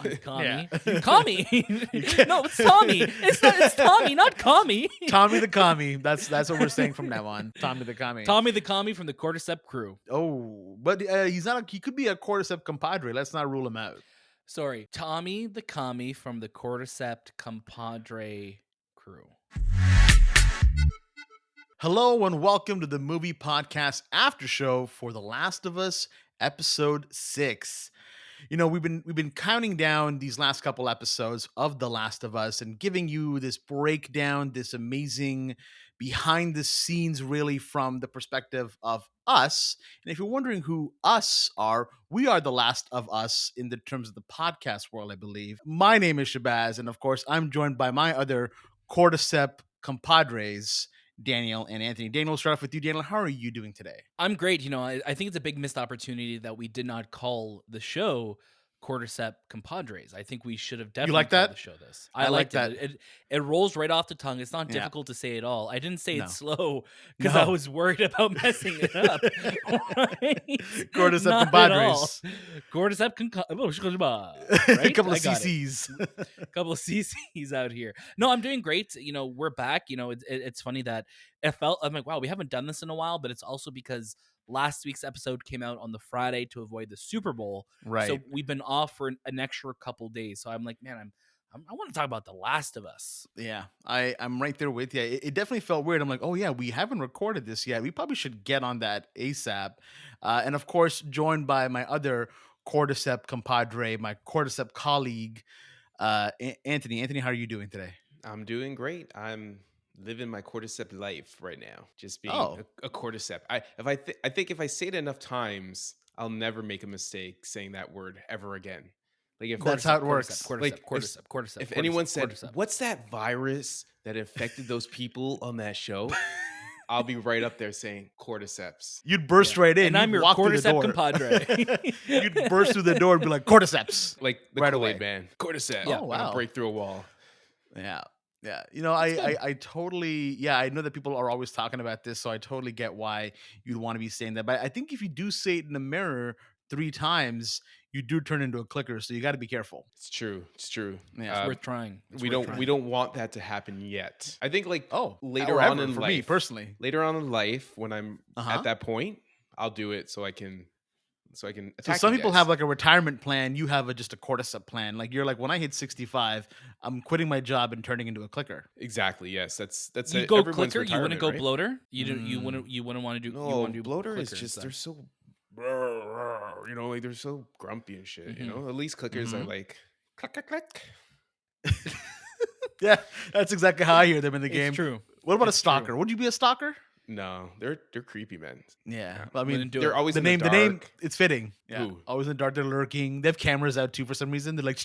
Commie. Yeah. You Commie. No, it's Tommy. It's Tommy, not Commie. Tommy the Commie. That's what we're saying from now on. Tommy the Commie. Tommy the Commie from the Cordycep crew. Oh, but he's not. He could be a Cordycep compadre. Let's not rule him out. Sorry, Tommy the Commie from the Cordycep Compadre crew. Hello and welcome to the Movie Podcast After Show for The Last of Us Episode 6. You know, we've been counting down these last couple episodes of The Last of Us and giving you this breakdown, this amazing behind the scenes, really from the perspective of us. And if you're wondering who us are, we are The Last of Us in the terms of the podcast world, I believe. My name is Shahbaz, and of course, I'm joined by my other Cordycep compadres, Daniel and Anthony. Daniel, we'll start off with you. Daniel, how are you doing today? I'm great. You know, I think it's a big missed opportunity that we did not call the show Cordycep Compadres. I think we should have definitely like called that? the show this. I like liked that. It rolls right off the tongue. It's not Yeah. difficult to say at all. I didn't say No. it slow because No. I was worried about messing it up. Right? Cordycep Not at all. compadres. Cordycep A right? couple I of got it. CCs. Couple of CCs out here. No, I'm doing great. You know, we're back. You know, it's funny that I'm like, wow, we haven't done this in a while, but it's also because last week's episode came out on the Friday to avoid the Super Bowl. Right. So we've been off for an extra couple days. So I'm like, man, I want to talk about The Last of Us. Yeah, I'm right there with you. It definitely felt weird. I'm like, oh yeah, we haven't recorded this yet. We probably should get on that ASAP. And of course, joined by my other Cordycep compadre, my Cordycep colleague, Anthony. Anthony, how are you doing today? I'm doing great. I'm living my Cordycep life right now. Just being Oh. a Cordycep. I think if I say it enough times, I'll never make a mistake saying that word ever again. Like if That's how it works. Cordycep. if anyone said, "What's that virus that infected those people on that show?" I'll be right up there saying Cordyceps. You'd burst right in. And I'm You'd your walk through the Cordycep door. compadre. You'd burst through the door and be like, Cordyceps. Like the Right Kool-Aid away. man. Cordyceps. Oh, And wow. I'll break through a wall. Yeah. Yeah. You know, I totally, I know that people are always talking about this, so I totally get why you'd want to be saying that. But I think if you do say it in the mirror 3 times, you do turn into a clicker, so you got to be careful. It's true. It's true. Yeah. It's worth trying. We don't want that to happen yet. I think like later or on ever, in for life, me personally. later on in life when I'm Uh-huh. at that point, I'll do it so I can So attack some you people guys. have like a retirement plan. You have just a Cordycep plan. Like you're like, when I hit 65, I'm quitting my job and turning into a clicker. Exactly. Yes, that's You it. go Everyone's clicker. You wouldn't go retirement, right? bloater. You wouldn't want to do. No, you want to do bloater is clicker just instead. they're so, you know, like they're so grumpy and shit. You Mhm. know, at least clickers are Mhm. like click click click. Yeah, that's exactly how I hear them in the It's game. true. What about It's a true. stalker? Would you be a stalker? No, they're creepy, man. Yeah. Well, I mean, Wouldn't do They're it. always the in name, the the name, dark. it's fitting. Yeah. Who? Always in the dark. They're lurking. They have cameras out too for some reason. They're like,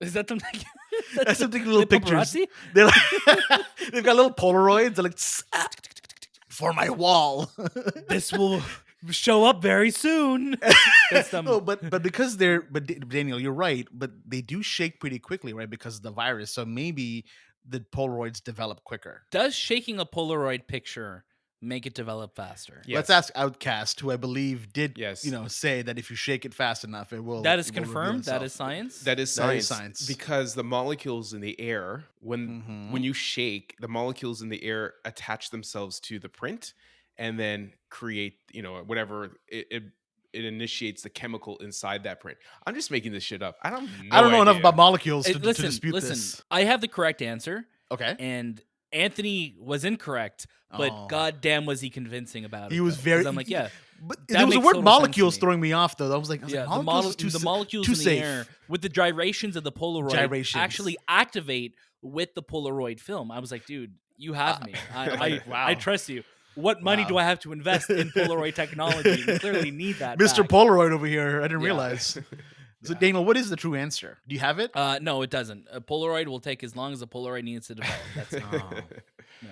Is that something? that's something. Little the pictures. paparazzi? They're like, they've got little Polaroids. They're like, for my wall. This will show up very soon. That's them. No, but because Daniel, you're right. But they do shake pretty quickly, right? Because of the virus. So maybe the Polaroids develop quicker. Does shaking a Polaroid picture make it develop faster? Yes. Let's ask Outcast, who I believe did, Yes. say that if you shake it fast enough, it will. That is it will reveal confirmed. That itself. is science. That is That is science, science. because the molecules in the air, when Mhm. you shake, the molecules in the air attach themselves to the print and then create, whatever it initiates the chemical inside that print. I'm just making this shit up. I don't know enough about molecules to Listen, dispute this. I have the correct answer, Okay. and Anthony was incorrect, but Oh. goddamn was he convincing about it. He was though. 'Cause very. I'm like, yeah, But that there was a makes word total sense to molecules me. throwing me off though. I was like, yeah. molecules is The molecules too in the safe. air with the gyrations of the Polaroid Gyrations. actually activate with the Polaroid film. I was like, dude, you have me. Wow. I trust you. What money Wow. do I have to invest in Polaroid technology? We clearly need that. Mr. back. Polaroid over here. I didn't Yeah. realize. So, Yeah. Daniel, what is the true answer? Do you have it? No, it doesn't. A Polaroid will take as long as a Polaroid needs to develop. That's it. Oh. Yeah.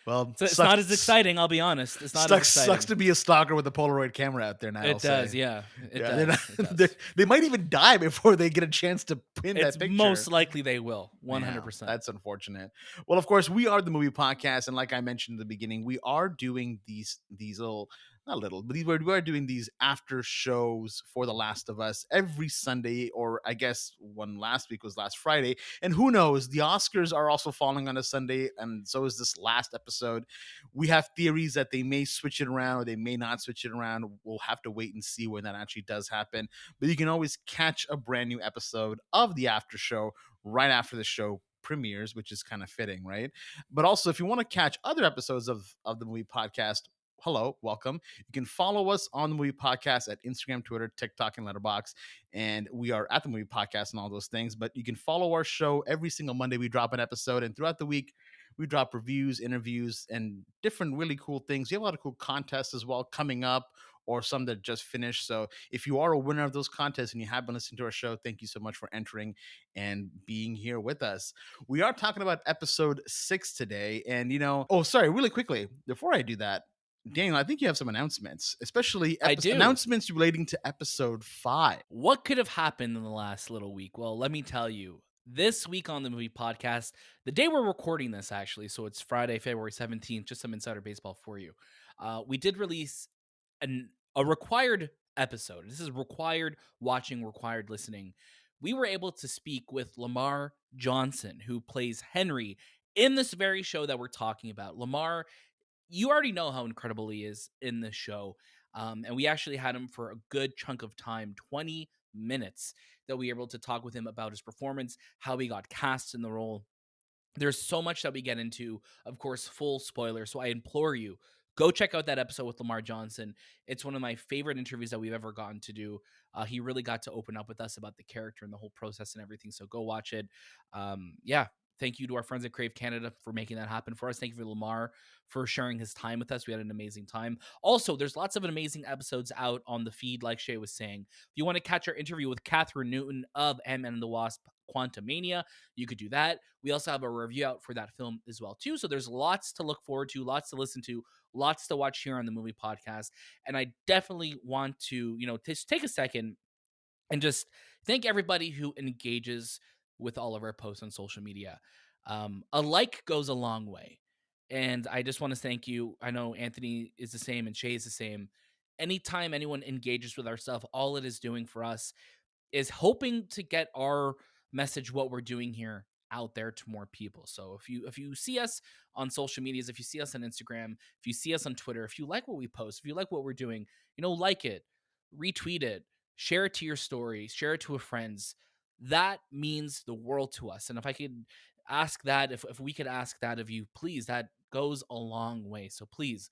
Well, So it's not as exciting. I'll be honest. It's not as exciting. Sucks to be a stalker with a Polaroid camera out there now. It I'll does, say. yeah. It Yeah, does. they're It not- does. they might even die before they get a chance to pin It's that picture. most likely they will. Yeah, 100%. that's unfortunate. Well, of course, we are the movie podcast, and like I mentioned in the beginning, we are doing these little not little, but we are doing these after shows for The Last of Us every Sunday, or I guess one last week was last Friday. And who knows, the Oscars are also falling on a Sunday, and so is this last episode. We have theories that they may switch it around or they may not switch it around. We'll have to wait and see when that actually does happen. But you can always catch a brand new episode of the after show right after the show premieres, which is kind of fitting, right? But also, if you want to catch other episodes of the movie podcast, hello, welcome. You can follow us on the Movie Podcast at Instagram, Twitter, TikTok, and Letterboxd. And we are at the Movie Podcast and all those things. But you can follow our show every single Monday. We drop an episode, and throughout the week, we drop reviews, interviews, and different really cool things. We have a lot of cool contests as well coming up, or some that just finished. So if you are a winner of those contests and you have been listening to our show, thank you so much for entering and being here with us. We are talking about episode 6 today. And, oh, sorry, really quickly, before I do that, Daniel, I think you have some announcements, especially I do. announcements relating to episode 5. What could have happened in the last little week? Well, let me tell you. This week on the Movie Podcast, the day we're recording this, actually, so it's Friday, February 17th, just some insider baseball for you. We did release a required episode. This is required watching, required listening. We were able to speak with Lamar Johnson, who plays Henry in this very show that we're talking about. Lamar, you already know how incredible he is in this show. And we actually had him for a good chunk of time, 20 minutes, that we were able to talk with him about his performance, how he got cast in the role. There's so much that we get into, of course, full spoiler. So I implore you, go check out that episode with Lamar Johnson. It's one of my favorite interviews that we've ever gotten to do. He really got to open up with us about the character and the whole process and everything. So go watch it. Yeah. Thank you to our friends at Crave Canada for making that happen for us. Thank you for Lamar for sharing his time with us. We had an amazing time. Also, there's lots of amazing episodes out on the feed, like Shay was saying. If you want to catch our interview with Catherine Newton of Ant-Man and the Wasp Quantumania, you could do that. We also have a review out for that film as well, too. So there's lots to look forward to, lots to listen to, lots to watch here on the Movie Podcast. And I definitely want to, just take a second and just thank everybody who engages with all of our posts on social media. A like goes a long way. And I just want to thank you. I know Anthony is the same and Shay is the same. Anytime anyone engages with our stuff, all it is doing for us is hoping to get our message, what we're doing here, out there to more people. So if you see us on social medias, if you see us on Instagram, if you see us on Twitter, if you like what we post, if you like what we're doing, like it, retweet it, share it to your stories, share it to a friends. That means the world to us. And if I could ask that, if we could ask that of you, please, that goes a long way. So please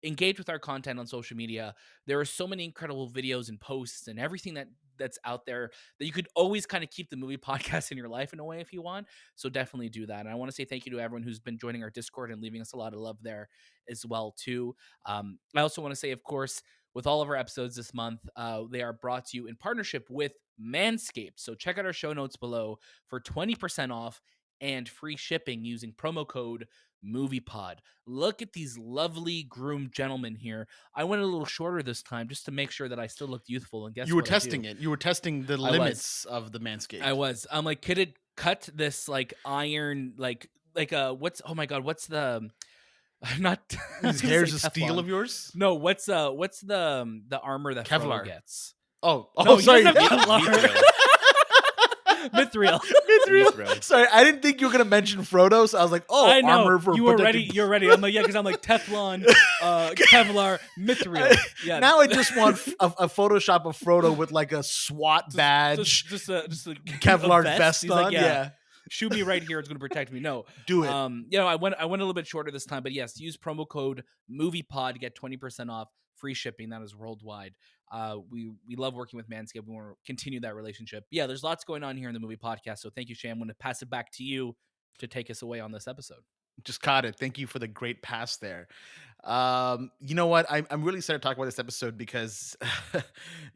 engage with our content on social media. There are so many incredible videos and posts and everything that's out there that you could always kind of keep the movie podcast in your life in a way if you want. So definitely do that. And I want to say thank you to everyone who's been joining our Discord and leaving us a lot of love there as well too. I also want to say, of course, with all of our episodes this month, they are brought to you in partnership with Manscaped. So check out our show notes below for 20% off and free shipping using promo code MoviePod. Look at these lovely groomed gentlemen here. I went a little shorter this time just to make sure that I still looked youthful. And guess You were what? testing it. You were testing the I was. limits of the Manscaped. I was. I'm like, could it cut this like iron, like what's, oh my God, what's the, I'm not, These hairs of steel of yours? No, what's the armor that Kevlar Frodo gets? Oh, No, sorry. he doesn't have Kevlar. Mithril. Mithril. Sorry, I didn't think you were gonna mention Frodo, so I was like, "Oh, I know. armor for You were protecting- ready. You're ready. I'm like, yeah, because I'm like Teflon, Kevlar, Mithril. Yeah. Now I just want a Photoshop of Frodo with like a SWAT badge, just a Kevlar vest. vest He's on. like, Yeah, shoot me right here. It's going to protect me. No, do it. I went a little bit shorter this time, but yes, use promo code MoviePod, get 20% off, free shipping. That is worldwide. We love working with Manscaped. We want to continue that relationship. Yeah, there's lots going on here in the Movie Podcast. So thank you, Shay. I'm going to pass it back to you to take us away on this episode. Just caught it. Thank you for the great pass there. You know what? I'm really excited to talk about this episode because,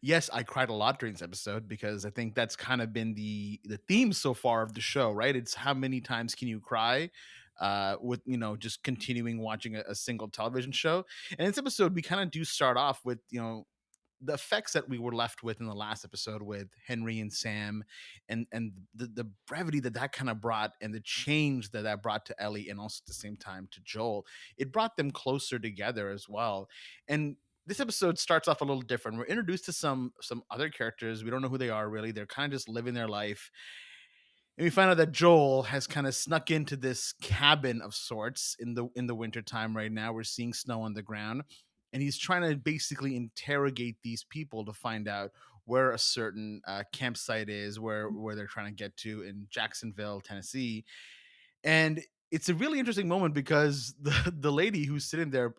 yes, I cried a lot during this episode because I think that's kind of been the theme so far of the show, right? It's how many times can you cry with, just continuing watching a single television show. And in this episode, we kind of do start off with, the effects that we were left with in the last episode with Henry and Sam, and the brevity that kind of brought, and the change that brought to Ellie, and also at the same time to Joel. It brought them closer together as well. And this episode starts off a little different. We're introduced to some other characters. We don't know who they are really. They're kind of just living their life. And we find out that Joel has kind of snuck into this cabin of sorts in the winter time right now. We're seeing snow on the ground. And he's trying to basically interrogate these people to find out where a certain campsite is, where they're trying to get to in Jacksonville, Tennessee. And it's a really interesting moment because the lady who's sitting there,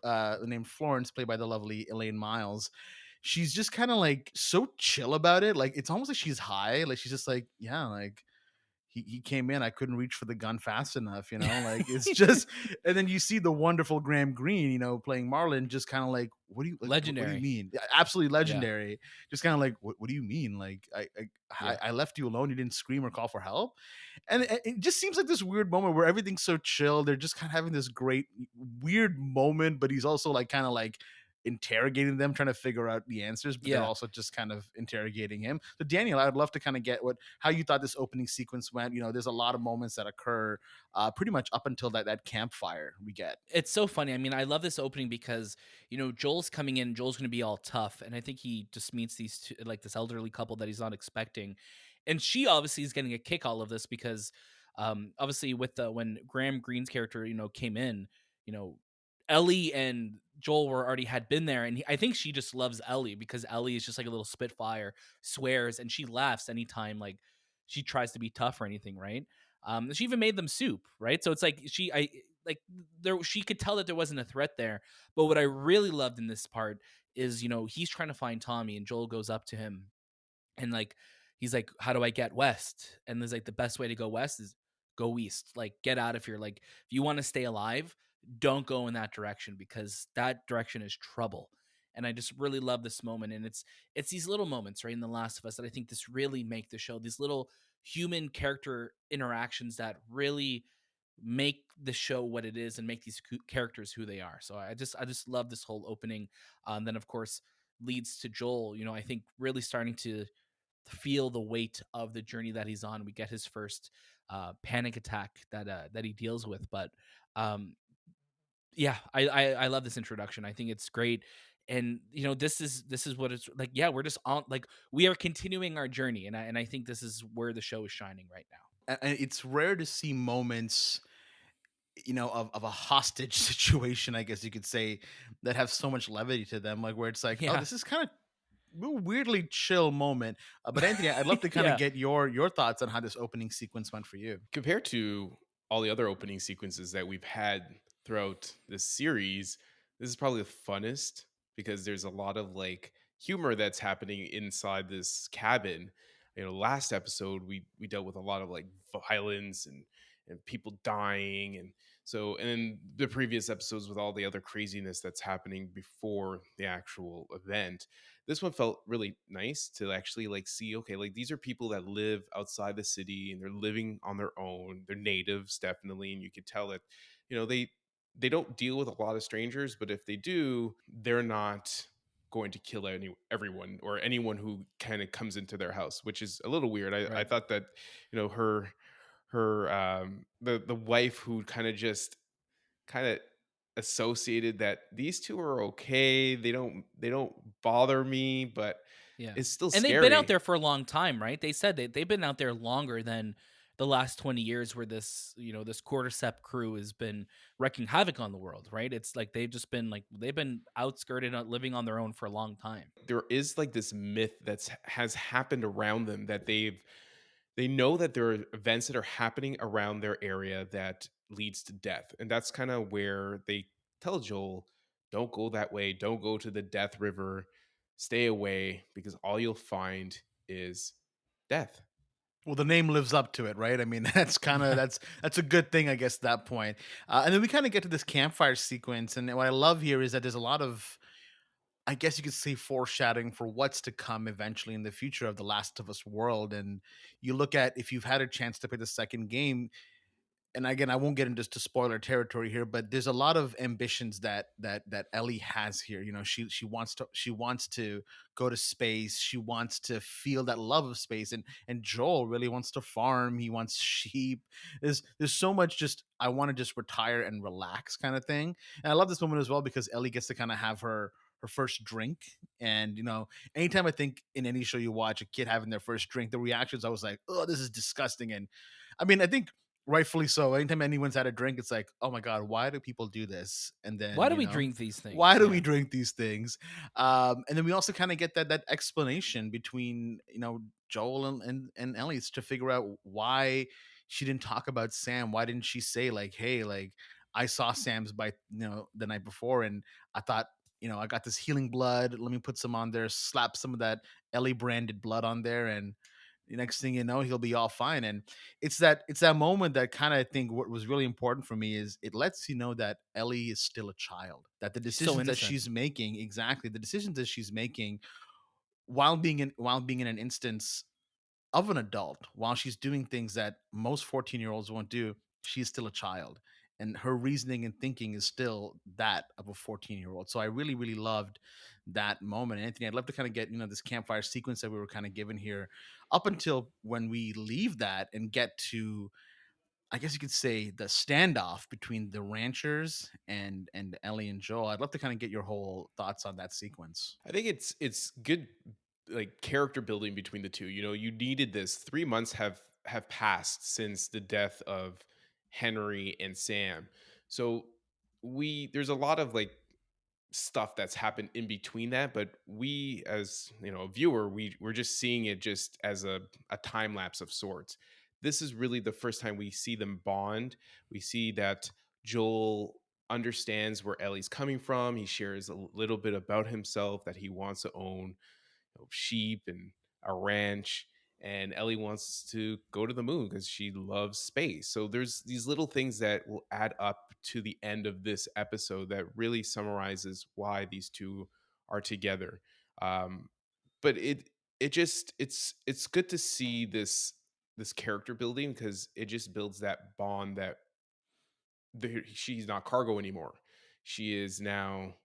named Florence, played by the lovely Elaine Miles, she's just kind of like so chill about it. Like it's almost like she's high. Like she's just like, yeah, like he came in, I couldn't reach for the gun fast enough, like it's just. And then you see the wonderful Graham Greene, playing Marlon, just kind of like, what do you Legendary. mean? Yeah, absolutely Yeah. legendary. Just kind of like, what do you mean? Like Yeah. I left you alone, you didn't scream or call for help. And it just seems like this weird moment where everything's so chill. They're just kind of having this great weird moment, but he's also like kind of like interrogating them, trying to figure out the answers, but they're Yeah. also just kind of interrogating him. So Daniel, I would love to kind of get how you thought this opening sequence went. There's a lot of moments that occur pretty much up until that campfire we get. It's so funny. I mean, I love this opening because, Joel's coming in, Joel's going to be all tough. And I think he just meets these two, like this elderly couple that he's not expecting. And she obviously is getting a kick all of this because obviously with when Graham Greene's character, came in, you know, Ellie and Joel were already had been there. And I think she just loves Ellie because Ellie is just like a little spitfire, swears, and she laughs anytime like she tries to be tough or anything, right? She even made them soup, right? So it's like like there she could tell that there wasn't a threat there. But what I really loved in this part is, he's trying to find Tommy and Joel goes up to him and like he's like, how do I get west? And there's like the best way to go west is go east. Like get out of here. Like if you want to stay alive, don't go in that direction because that direction is trouble. And I just really love this moment. And it's these little moments, right, in The Last of Us that I think this really make the show. These little human character interactions that really make the show what it is and make these characters who they are. So I just love this whole opening. Then of course leads to Joel. I think really starting to feel the weight of the journey that he's on. We get his first panic attack that he deals with, but um, yeah, I love this introduction. I think it's great, and this is what it's like. Yeah, we're just on like we are continuing our journey, and I think this is where the show is shining right now. And it's rare to see moments, of a hostage situation, I guess you could say, that have so much levity to them, like where it's like, oh, Yeah, this is kind of weirdly chill moment. But Anthony, I'd love to kind of yeah, get your thoughts on how this opening sequence went for you. Compared to all the other opening sequences that we've had throughout this series, this is probably the funnest because there's a lot of like humor that's happening inside this cabin. Last episode we dealt with a lot of like violence and people dying, and then the previous episodes with all the other craziness that's happening before the actual event. This one felt really nice to actually like see, okay, like these are people that live outside the city and they're living on their own. They're natives definitely, and you could tell that they don't deal with a lot of strangers, but if they do, they're not going to kill everyone or anyone who kind of comes into their house, which is a little weird. I right, thought that her the wife who kind of associated that these two are okay. They don't bother me, but yeah. it's still And they've been out scary. there for a long time, right? They said they've been out there longer than the last 20 years where this Cordycep crew has been wrecking havoc on the world, right? It's like they've been outskirted, living on their own for a long time. There is like this myth has happened around them that they know that there are events that are happening around their area that leads to death. And that's kind of where they tell Joel, don't go that way, don't go to the death river, stay away because all you'll find is death. Well, the name lives up to it, right? I mean, that's kind of that's a good thing, I guess, at that point. And then we kind of get to this campfire sequence, and what I love here is that there's a lot of, I guess you could say, foreshadowing for what's to come eventually in the future of the Last of Us world. And you look at, if you've had a chance to play the second game, and again, I won't get into to spoiler territory here, but there's a lot of ambitions that Ellie has here. She wants to go to space. She wants to feel that love of space, and Joel really wants to farm. He wants sheep. There's so much, just I want to just retire and relax kind of thing. And I love this moment as well because Ellie gets to kind of have her first drink. And anytime I think in any show you watch a kid having their first drink, the reactions I was like, oh, this is disgusting. And I mean, I think rightfully so. Anytime anyone's had a drink, it's like, oh my god, why do people do this? And then Why do we drink these why things? do we Yeah. drink these things? And then we also kind of get that explanation between Joel and Ellie to figure out why she didn't talk about Sam. Why didn't she say like, hey, like I saw Sam's bite, the night before, and I thought, I got this healing blood. Let me put some on there, slap some of that Ellie branded blood on there, and the next thing you know, he'll be all fine. And it's that moment that kind of, I think, what was really important for me is it lets you know that Ellie is still a child, that the She's so decisions that innocent. she's making, exactly the decisions that she's making while being in an instance of an adult, while she's doing things that most 14-year-olds won't do, she's still a child. And her reasoning and thinking is still that of a 14-year-old. So I really, really loved that moment. Anthony, I'd love to kind of get, this campfire sequence that we were kind of given here up until when we leave that and get to, I guess you could say, the standoff between the ranchers and Ellie and Joel. I'd love to kind of get your whole thoughts on that sequence. I think it's good, like, character building between the two. You know, you needed this. 3 months have passed since the death of Henry and Sam. So we there's a lot of like stuff that's happened in between that, but we, as you know, a viewer, we're just seeing it just as a time lapse of sorts. This is really the first time we see them bond. We see that Joel understands where Ellie's coming from. He shares a little bit about himself, that he wants to own, sheep and a ranch, and Ellie wants to go to the moon because she loves space. So there's these little things that will add up to the end of this episode that really summarizes why these two are together. Um, but it's good to see this character building, because it just builds that bond that she's not cargo anymore. She is now,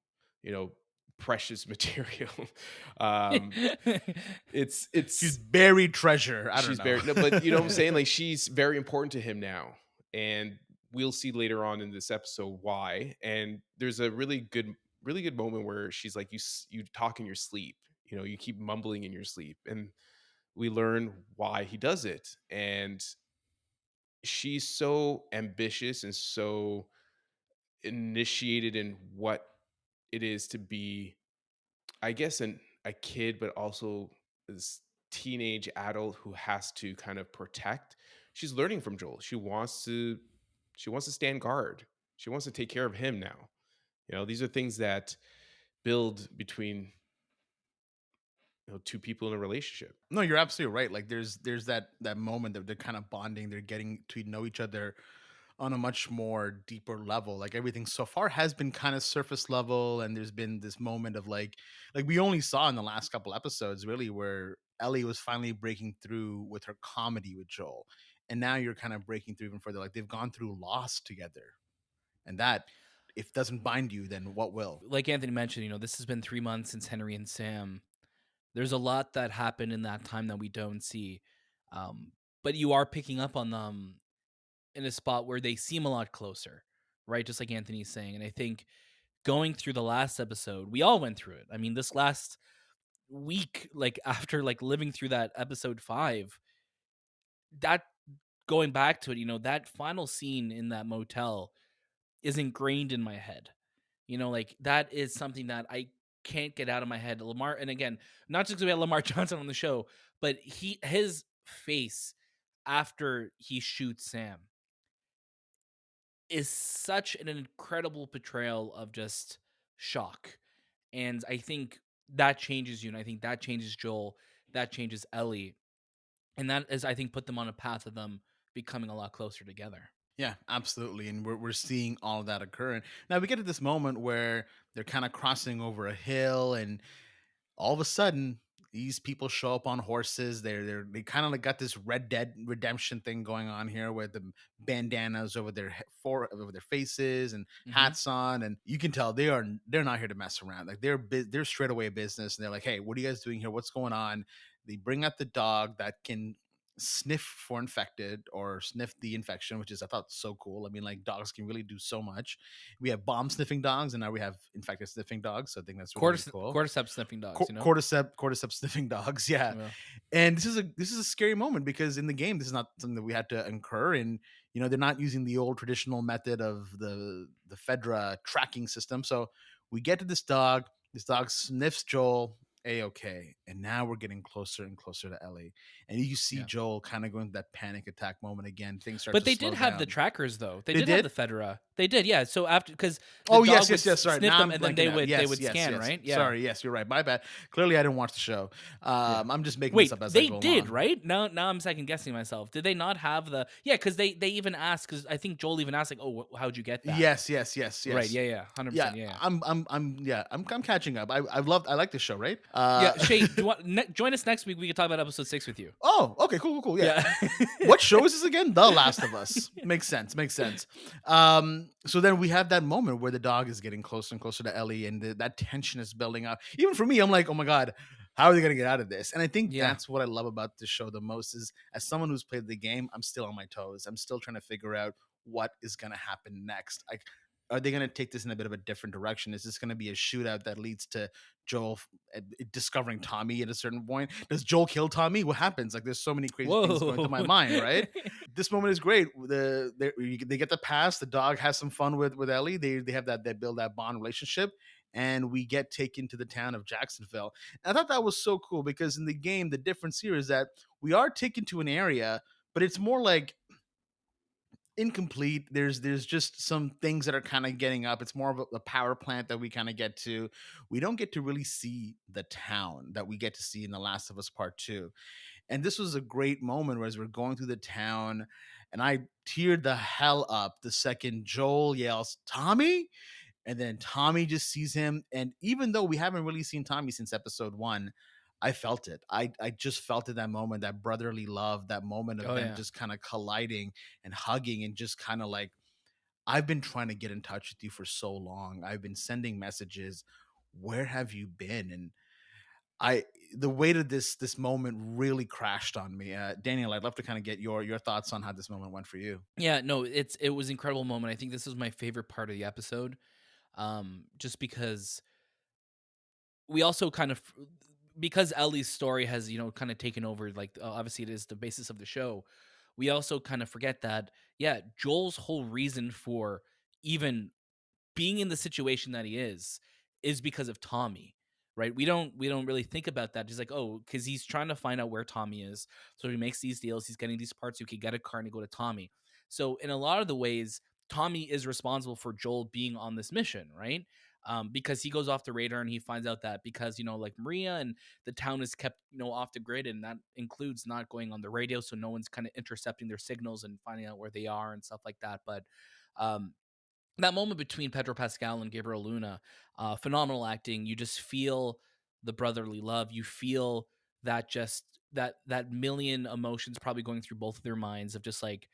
you know, precious material. um, it's She's it's buried treasure. I don't she's know. very no, but you know what I'm saying? Like, she's very important to him now. And we'll see later on in this episode why. And there's a really good moment where she's like, you talk in your sleep. You know, you keep mumbling in your sleep. And we learn why he does it. And she's so ambitious and so initiated in what it is to be, I guess, a kid, but also this teenage adult who has to kind of protect. She's learning from Joel. She wants to stand guard. She wants to take care of him now. You know, these are things that build between, two people in a relationship. No, you're absolutely right. Like there's that moment that they're kind of bonding, they're getting to know each other on a much more deeper level. Like everything so far has been kind of surface level, and there's been this moment of like we only saw in the last couple episodes really where Ellie was finally breaking through with her comedy with Joel. And now you're kind of breaking through even further. Like they've gone through loss together. And that, if doesn't bind you, then what will? Like Anthony mentioned, this has been 3 months since Henry and Sam. There's a lot that happened in that time that we don't see. Um, but you are picking up on them in a spot where they seem a lot closer, right? Just like Anthony's saying. And I think going through the last episode, we all went through it. I mean, this last week, like after like living through that episode 5, that going back to it, that final scene in that motel is ingrained in my head. Like that is something that I can't get out of my head. Lamar, and again, not just because we had Lamar Johnson on the show, but his face after he shoots Sam is such an incredible portrayal of just shock. And I think that changes you, and I think that changes Joel, that changes Ellie, and that is, I think, put them on a path of them becoming a lot closer together. Yeah, absolutely. And we're seeing all of that occur. And now we get to this moment where they're kind of crossing over a hill, and all of a sudden these people show up on horses. They kind of like got this Red Dead Redemption thing going on here with the bandanas over over their faces and Hmm. hats on, and you can tell they're not here to mess around. Like they're straight away business, and they're like, hey, what are you guys doing here? What's going on? They bring out the dog that can sniff for infected or sniff the infection, which is I thought so cool. I mean, like dogs can really do so much. We have bomb sniffing dogs, and now we have infected sniffing dogs. So I think that's really, really cool. Cordycep sniffing dogs, Cordycep sniffing dogs, yeah. Yeah. And this is a scary moment because in the game this is not something that we had to incur, and they're not using the old traditional method of the Fedra tracking system. So we get to this dog. This dog sniffs Joel. A-okay. And now we're getting closer and closer to Ellie. And you see Yeah. Joel kind of going to that panic attack moment again. Things start But to they slow did have the down. trackers though. They They did have did? the Federa. They did, yeah. So after, because the Oh, dog would yes. Sorry. sniff Now them I'm and then blanking out. they would scan, yes. right? Yeah. Sorry, yes, you're right. My bad. Clearly, I didn't watch the show. Yeah. I'm just making this Wait, up as I they go did, along. right? Now I'm second guessing myself. Did they not have the? Yeah, because they even asked. Because I think Joel even asked, like, "Oh, how'd you get that?" Yes. Right. Yeah. 100%. Yeah, Yeah. I'm catching up. I like this show, right? Yeah. Shay, do you want join us next week? We can talk about episode 6 with you. Oh, okay, cool. Yeah. Yeah. What show is this again? The Last of Us. Makes sense. So then we have that moment where the dog is getting closer and closer to Ellie, and that tension is building up. Even for me, I'm like, oh my god, how are they gonna get out of this? And I think Yeah. that's what I love about this show the most is as someone who's played the game, I'm still on my toes. I'm still trying to figure out what is gonna happen next. Like, are they going to take this in a bit of a different direction? Is this going to be a shootout that leads to Joel discovering Tommy at a certain point? Does Joel kill Tommy? What happens? Like, there's so many crazy things going through my mind, right? This moment is great. They get the pass. The dog has some fun with Ellie. They build that bond relationship, and we get taken to the town of Jacksonville. And I thought that was so cool because in the game, the difference here is that we are taken to an area, but it's more like incomplete. There's just some things that are kind of getting up. It's more of a power plant that we kind of get to. We don't get to really see the town that we get to see in The Last of Us Part 2. And this was a great moment as we're going through the town, and I teared the hell up the second Joel yells, "Tommy!" And then Tommy just sees him. And even though we haven't really seen Tommy since episode 1, I felt it. I just felt it, that moment, that brotherly love, that moment of Oh them yeah. just kind of colliding and hugging and just kind of like, I've been trying to get in touch with you for so long. I've been sending messages. Where have you been? And I the weight of this moment really crashed on me. Daniel, I'd love to kind of get your thoughts on how this moment went for you. Yeah. No, it was an incredible moment. I think this was my favorite part of the episode. Just because we also kind of because Ellie's story has kind of taken over, like obviously it is the basis of the show. We also kind of forget that Joel's whole reason for even being in the situation that he is because of Tommy, right? We don't really think about that. He's like, oh, because he's trying to find out where Tommy is, so he makes these deals. He's getting these parts so he could get a car and go to Tommy. So in a lot of the ways, Tommy is responsible for Joel being on this mission, right? Because he goes off the radar and he finds out that because like Maria and the town is kept off the grid, and that includes not going on the radio, so no one's kind of intercepting their signals and finding out where they are and stuff like that. But um, that moment between Pedro Pascal and Gabriel Luna, phenomenal acting. You just feel the brotherly love. You feel that just that million emotions probably going through both of their minds of just like,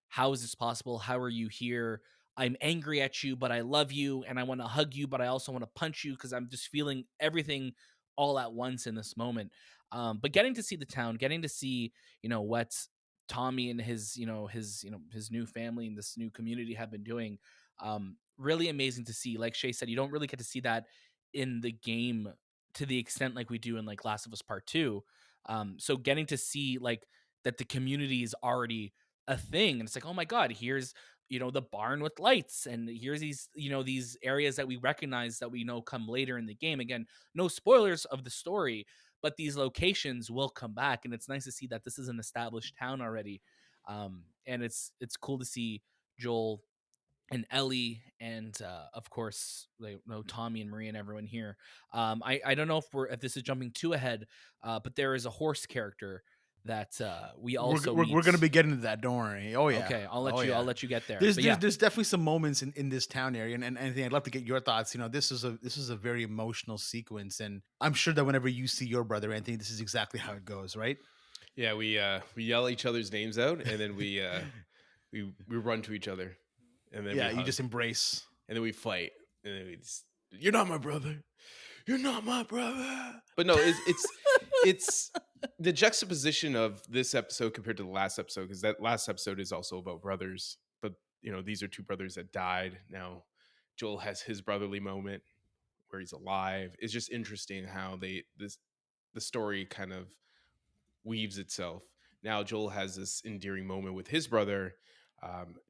how is this possible? How are you here? I'm angry at you, but I love you and I want to hug you, but I also want to punch you because I'm just feeling everything all at once in this moment. But getting to see the town, getting to see, what Tommy and his new family and this new community have been doing. Really amazing to see. Like Shay said, you don't really get to see that in the game to the extent like we do in like Last of Us Part 2. So getting to see like that the community is already a thing, and it's like, oh my god, here's the barn with lights, and here's these these areas that we recognize that we know come later in the game. Again, no spoilers of the story, but these locations will come back, and it's nice to see that this is an established town already. And it's cool to see Joel and Ellie and of course Tommy and Maria and everyone here. I don't know if this is jumping too ahead, but there is a horse character that we also We're meet. gonna be getting to that. Don't worry. Oh yeah. Okay, I'll let Oh you. I'll yeah. let you get there. There's But there's, yeah, there's definitely some moments in this town area, and Anthony, I'd love to get your thoughts. This is a very emotional sequence, and I'm sure that whenever you see your brother Anthony, this is exactly how it goes, right? Yeah, we yell each other's names out, and then we run to each other, and then Yeah, we you hug, just embrace. and then we fight, and then you're not my brother, you're not my brother. But no, it's The juxtaposition of this episode compared to the last episode, because that last episode is also about brothers, but these are two brothers that died. Now Joel has his brotherly moment where he's alive. It's just interesting how the story kind of weaves itself. Now Joel has this endearing moment with his brother,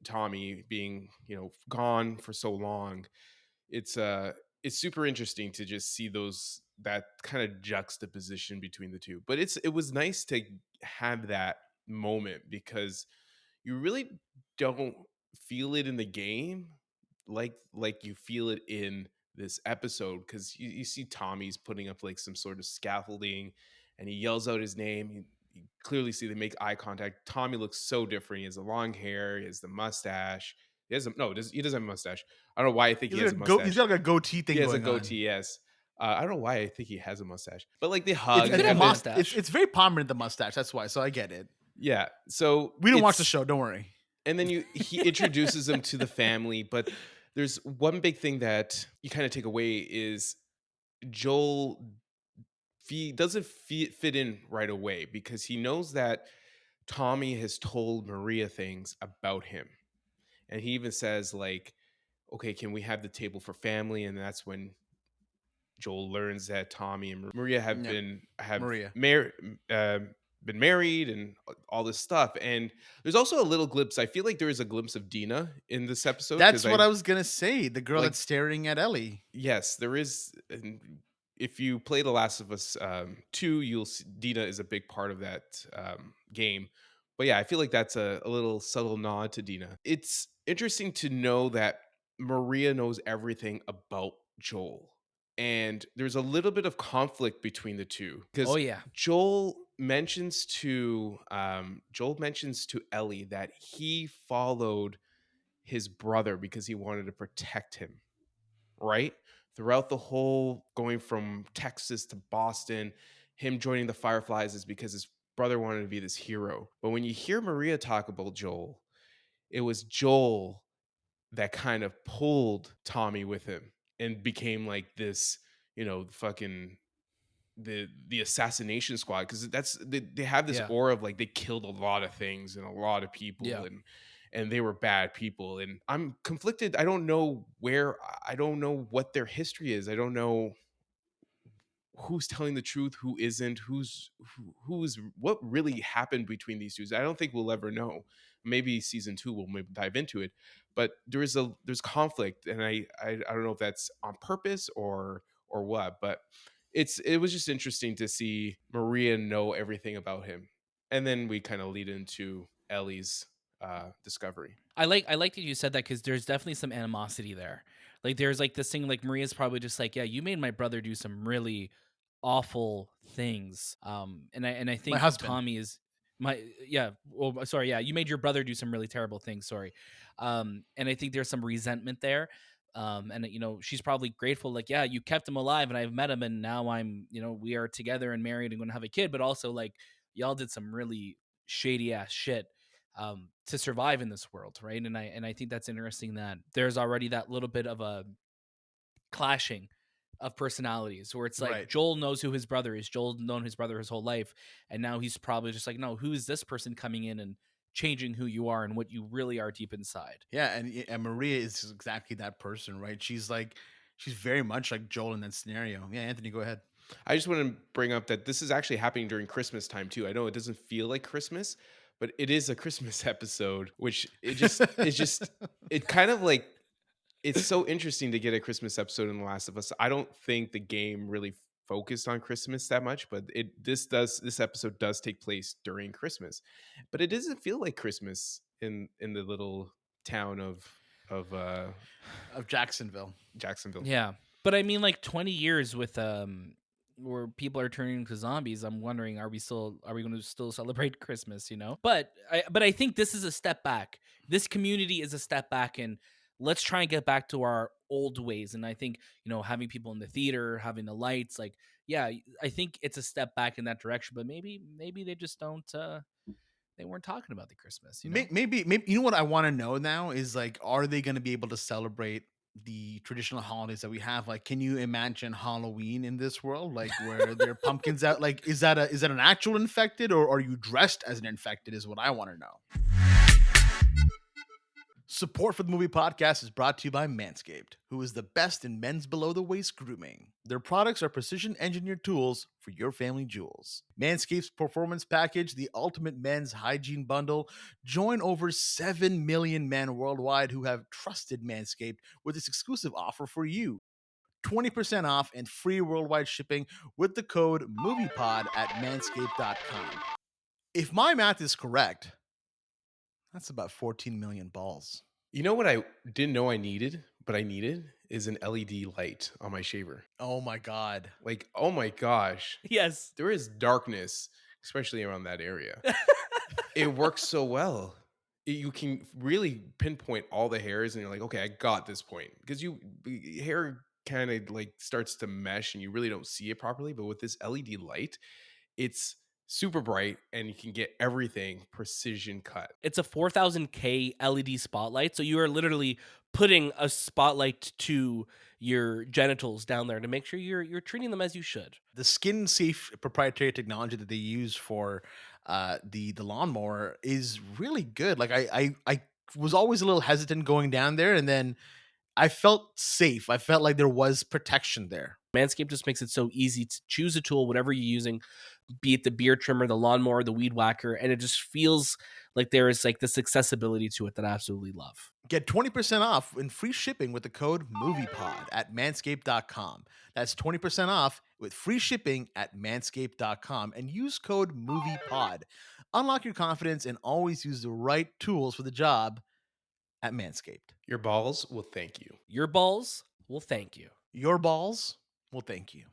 Tommy, being gone for so long. It's super interesting to just see that kind of juxtaposition between the two. But it was nice to have that moment because you really don't feel it in the game like you feel it in this episode, because you see Tommy's putting up like some sort of scaffolding and he yells out his name. You clearly see they make eye contact. Tommy looks so different. He has the long hair, he has the mustache. He doesn't have a mustache. I don't know why I think he has a He's mustache. got like a goatee He thing has a going on. goatee, yes. I don't know why I think he has a mustache, but like they It's hug. could They have have a this, mustache. it's very prominent, the mustache. That's why. So I get it. yeah. So We don't watch the it's show. Don't worry. and then he introduces them to the family. But there's one big thing that you kind of take away is Joel doesn't fit in right away because he knows that Tommy has told Maria things about him, and he even says like, okay, can we have the table for family? And that's when Joel learns that Tommy and Maria have Yeah, have Maria. mar- uh, been married and all this stuff. And there's also a little glimpse. I feel like there is a glimpse of Dina in this episode That's because what I I was gonna say. The girl like. that's staring at Ellie. Yes, there is. And if you play The Last of Us 2, you'll see Dina is a big part of that game. But yeah, I feel like that's a little subtle nod to Dina. It's interesting to know that Maria knows everything about Joel. And there's a little bit of conflict between the two Oh because yeah. Joel mentions to Ellie that he followed his brother because he wanted to protect him, right? Throughout the whole going from Texas to Boston, him joining the Fireflies is because his brother wanted to be this hero. But when you hear Maria talk about Joel, it was Joel that kind of pulled Tommy with him and became like this, fucking the assassination squad, because they have this Yeah. aura of like they killed a lot of things and a lot of people, Yeah. and they were bad people, and I'm conflicted. I don't know what their history is. I don't know who's telling the truth, who isn't, who's what really happened between these two. I don't think we'll ever know. Maybe season 2 will maybe dive into it, but there's conflict, and I don't know if that's on purpose or what, but it was just interesting to see Maria know everything about him, and then we kind of lead into Ellie's discovery. I like that you said that because there's definitely some animosity there. Like there's like this thing like Maria's probably just like, yeah, you made my brother do some really awful things. And I My think husband. Tommy is my yeah. Well, sorry, yeah, you made your brother do some really terrible things. Sorry, and I think there's some resentment there. And she's probably grateful, like, yeah, you kept him alive, and I've met him, and now we are together and married and going to have a kid. But also, like, y'all did some really shady ass shit to survive in this world, right? And I think that's interesting that there's already that little bit of a clashing of personalities where it's like Right. Joel knows who his brother is. Joel's known his brother his whole life, and now he's probably just like, no, who is this person coming in and changing who you are and what you really are deep inside? Yeah, and Maria is exactly that person, right? She's very much like Joel in that scenario. Yeah, Anthony, go ahead. I just want to bring up that this is actually happening during Christmas time too. I know it doesn't feel like Christmas, but it is a Christmas episode, which it kind of like it's so interesting to get a Christmas episode in The Last of Us. I don't think the game really focused on Christmas that much, but this episode does take place during Christmas. But it doesn't feel like Christmas in the little town of Of Jacksonville. Jacksonville. Yeah. But I mean, like 20 years with where people are turning into zombies, I'm wondering, are we going to still celebrate Christmas, But I think this is a step back. This community is a step back, and let's try and get back to our old ways. And I think, having people in the theater, having the lights, like, yeah, I think it's a step back in that direction, but maybe they just don't they weren't talking about the Christmas, Maybe you know what I want to know now is, like, are they going to be able to celebrate the traditional holidays that we have. Like, can you imagine Halloween in this world? Like, where there are pumpkins out? Like, is that an actual infected, or are you dressed as an infected? Is what I want to know. Support for the movie podcast is brought to you by Manscaped, who is the best in men's below the waist grooming. Their products are precision engineered tools for your family jewels. Manscaped's performance package, the ultimate men's hygiene bundle. Join over 7 million men worldwide who have trusted Manscaped with this exclusive offer for you. 20% off and free worldwide shipping with the code MoviePod at manscaped.com. If my math is correct, that's about 14 million balls. You know what I didn't know I needed, but I needed is an LED light on my shaver. Oh my God. Like, oh my gosh, Yes. there is darkness, especially around that area. It works so well. You can really pinpoint all the hairs, and you're like, okay, I got this point, because hair kind of like starts to mesh, and you really don't see it properly. But with this LED light, it's super bright, and you can get everything precision cut. It's a 4000K LED spotlight, so you are literally putting a spotlight to your genitals down there to make sure you're treating them as you should. The skin safe proprietary technology that they use for the lawnmower is really good. Like, I was always a little hesitant going down there, and then I felt safe. I felt like there was protection there. Manscaped just makes it so easy to choose a tool, whatever you're using, be it the beard trimmer, the lawnmower, the weed whacker, and it just feels like there is like this accessibility to it that I absolutely love. Get 20% off and free shipping with the code MoviePod at manscaped.com. That's 20% off with free shipping at manscaped.com and use code MoviePod. Unlock your confidence and always use the right tools for the job at Manscaped. Your balls will thank you. Your balls will thank you. Your balls will thank you.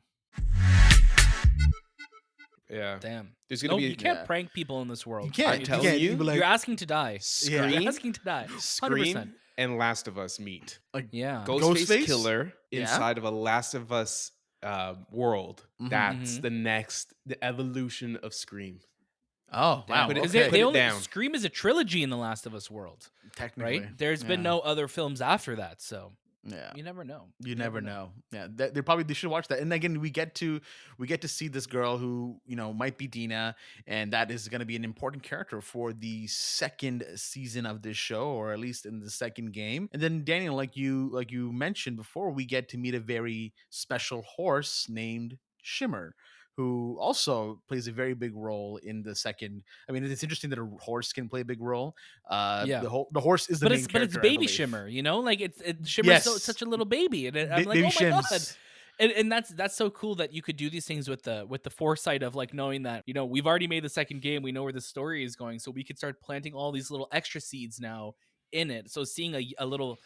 Yeah. Damn. There's gonna be you can't yeah. prank people in this world. You can't. I'm telling can't. you. Be like, You're asking to die. Scream, You're asking to die. 100%. Scream, and Last of Us meet. like Yeah. Ghostface Ghostface? killer Yeah. inside of a Last of Us world. Mhm. That's Mhm. the evolution of Scream. oh, wow. Put it- Because Okay. put they it only down. Scream is a trilogy in the Last of Us world, Technically. right? There's been Yeah. no other films after that, so Yeah. you never know. You never know. Yeah, they should watch that. And again, we get to see this girl who, might be Dina, and that is going to be an important character for the second season of this show, or at least in the second game. And then Daniel, like you mentioned before, we get to meet a very special horse named Shimmer, who also plays a very big role in the second. I mean, it's interesting that a horse can play a big role. Yeah. The horse is the But main it's character. I baby believe. Shimmer, like it's Shimmer's Yes. such a little baby, and I'm like, Baby oh my god. Shims. And that's so cool that you could do these things with the foresight of like knowing that we've already made the second game, we know where the story is going, so we could start planting all these little extra seeds now in it. So seeing a little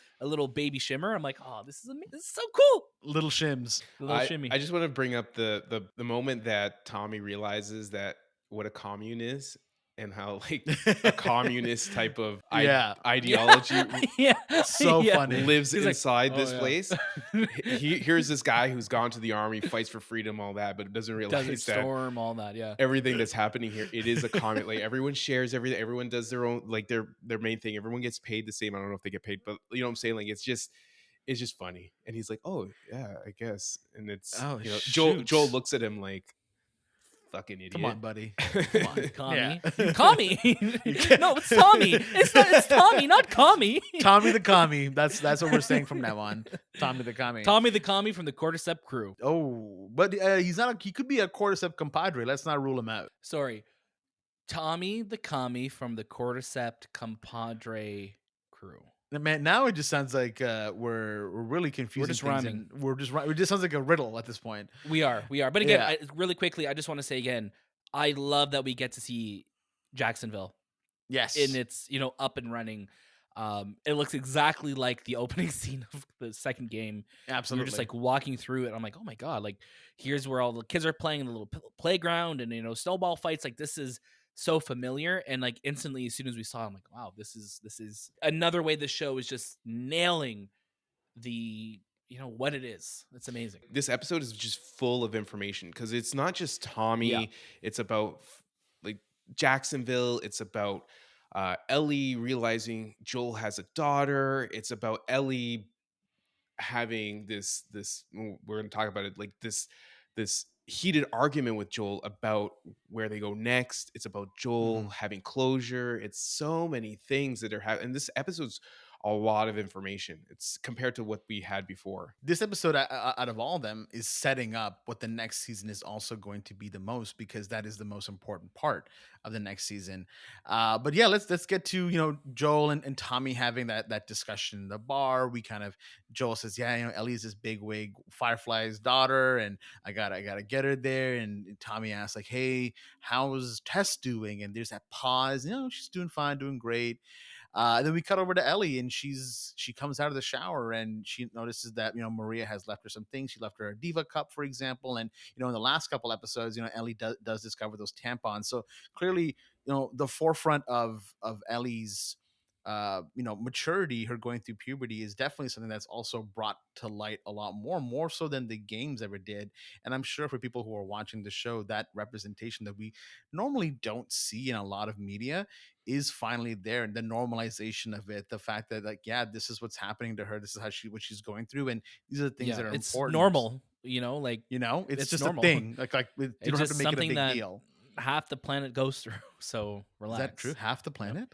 baby Shimmer, I'm like, oh, this is so cool. Little Shims. The little shimmy. I just want to bring up the moment that Tommy realizes that what a commune is, and how like a communist type of Yeah. ideology yeah. So Yeah. funny. lives He's like, inside "Oh, this yeah." place. Here's this guy who's gone to the army, fights for freedom, all that, but doesn't realize Desert that Storm, all that, yeah. everything that's happening here, it is a comment. Like, everyone shares everything, everyone does their own, like their main thing, everyone gets paid the same. I don't know if they get paid, but you know what I'm saying? Like, it's just funny. And he's like, oh yeah, I guess. And it's Oh, Joel shoot. looks at him like, fucking idiot. Come on, buddy. Come on. Commie. Yeah. Commie. No, it's Tommy. It's Tommy, not Commie. Tommy the Commie. That's what we're saying from now on. Tommy the Commie. Tommy the Commie from the Cordycep crew. Oh, but he's not. He could be a Cordycep compadre. Let's not rule him out. Sorry. Tommy the Commie from the Cordycept Compadre crew. Man, now it just sounds like we're really confusing. just things rhyming. and We're just it just sounds like a riddle at this point. We are. But again, Yeah. really quickly, I just want to say again, I love that we get to see Jacksonville Yes. in its, up and running. It looks exactly like the opening scene of the second game. Absolutely. You're just like walking through it. I'm like, oh my god, like here's where all the kids are playing in the little playground and snowball fights. Like this is so familiar, and like instantly as soon as we saw it, I'm like, wow, this is another way the show is just nailing the what it is. It's amazing. This episode is just full of information, because it's not just Tommy. Yeah. It's about like Jacksonville. It's about Ellie realizing Joel has a daughter. It's about Ellie having this we're going to talk about it, like this heated argument with Joel about where they go next. It's about Joel Mhm. having closure. It's so many things that are happening. And this episode's a lot of information. It's compared to what we had before. This episode, out of all of them, is setting up what the next season is also going to be the most, because that is the most important part of the next season. But yeah, let's get to Joel and Tommy having that discussion in the bar. We kind of Joel says, yeah, Ellie's this big wig Firefly's daughter, and I gotta get her there. And Tommy asks like, hey, how's Tess doing? And there's that pause. She's doing fine, doing great. And then we cut over to Ellie, and she comes out of the shower, and she notices that Maria has left her some things. She left her a Diva cup, for example, and in the last couple episodes, Ellie does discover those tampons. So clearly, the forefront of Ellie's maturity, her going through puberty, is definitely something that's also brought to light a lot more so than the games ever did. And I'm sure for people who are watching the show, that representation that we normally don't see in a lot of media is finally there. And the normalization of it, the fact that, like, yeah, this is what's happening to her, this is what she's going through, and these are the things Yeah, that are it's important. normal, like It's it's just a normal. thing. Like you It's don't have to just make it a something big that deal. half the planet goes through. So Is that true? relax. Half the You know, planet?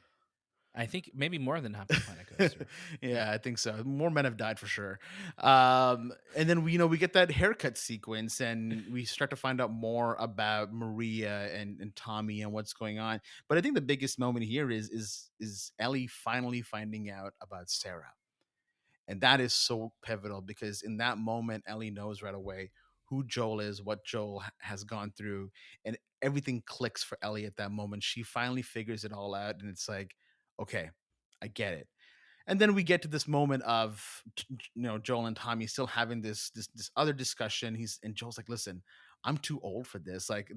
I think maybe more than half the planet goes through. Yeah, Yeah, I think so. More men have died for sure. And then we get that haircut sequence, and we start to find out more about Maria and Tommy and what's going on. But I think the biggest moment here is Ellie finally finding out about Sarah. And that is so pivotal, because in that moment, Ellie knows right away who Joel is, what Joel has gone through, and everything clicks for Ellie at that moment. She finally figures it all out, and it's like, okay, I get it. And then we get to this moment of Joel and Tommy still having this other discussion. And Joel's like, listen, I'm too old for this. Like,